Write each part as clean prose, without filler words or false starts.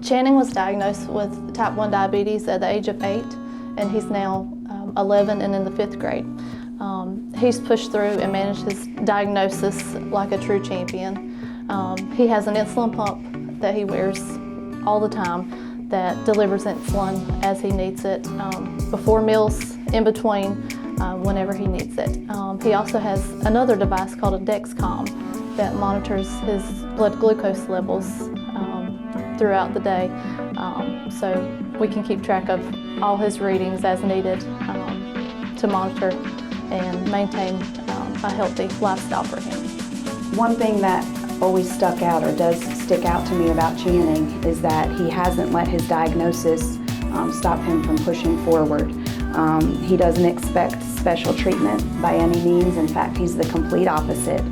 Channing was diagnosed with type 1 diabetes at the age of 8, and he's now 11 and in the 5th grade. He's pushed through and managed his diagnosis like a true champion. He has an insulin pump that he wears all the time that delivers insulin as he needs it, before meals, in between, whenever he needs it. He also has another device called a Dexcom that monitors his blood glucose levels throughout the day, so we can keep track of all his readings as needed to monitor and maintain a healthy lifestyle for him. One thing that always stuck out or does stick out to me about Channing is that he hasn't let his diagnosis stop him from pushing forward. He doesn't expect special treatment by any means. In fact, he's the complete opposite.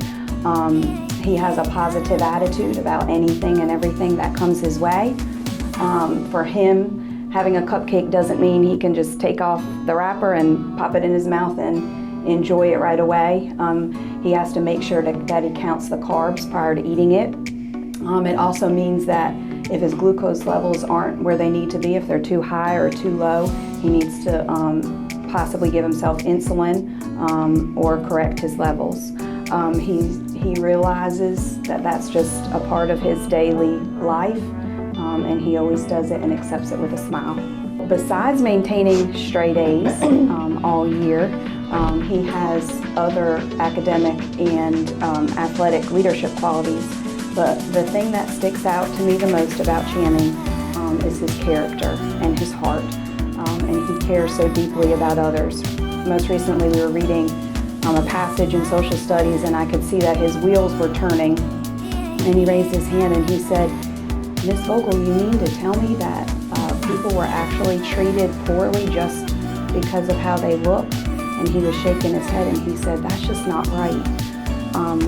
He has a positive attitude about anything and everything that comes his way. For him, having a cupcake doesn't mean he can just take off the wrapper and pop it in his mouth and enjoy it right away. He has to make sure that he counts the carbs prior to eating it. It also means that if his glucose levels aren't where they need to be, if they're too high or too low, he needs to possibly give himself insulin or correct his levels. He realizes that that's just a part of his daily life, and he always does it and accepts it with a smile. Besides maintaining straight A's all year, he has other academic and athletic leadership qualities, but the thing that sticks out to me the most about Channing is his character and his heart, and he cares so deeply about others. Most recently we were reading a passage in social studies, and I could see that his wheels were turning, and he raised his hand and he said, "Miss Vogel, you mean to tell me that people were actually treated poorly just because of how they looked?" And he was shaking his head and he said, "That's just not right."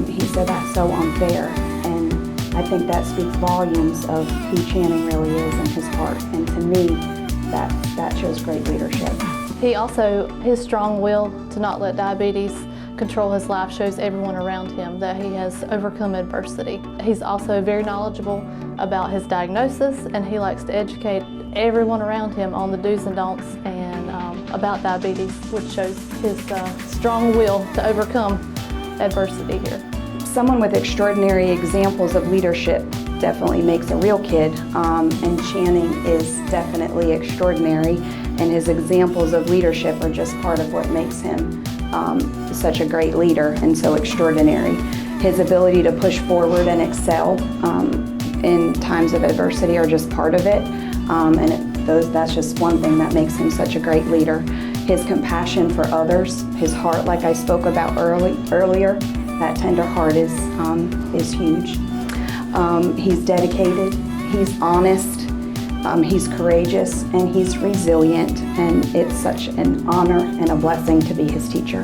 He said, "That's so unfair." And I think that speaks volumes of who Channing really is and his heart. And to me, that shows great leadership. His strong will to not let diabetes control his life shows everyone around him that he has overcome adversity. He's also very knowledgeable about his diagnosis, and he likes to educate everyone around him on the do's and don'ts and about diabetes, which shows his strong will to overcome adversity here. Someone with extraordinary examples of leadership definitely makes a real kid, and Channing is definitely extraordinary, and his examples of leadership are just part of what makes him such a great leader and so extraordinary. His ability to push forward and excel in times of adversity are just part of it, that's just one thing that makes him such a great leader. His compassion for others, his heart, like I spoke about earlier, that tender heart is huge. He's dedicated, he's honest, he's courageous, and he's resilient, and it's such an honor and a blessing to be his teacher.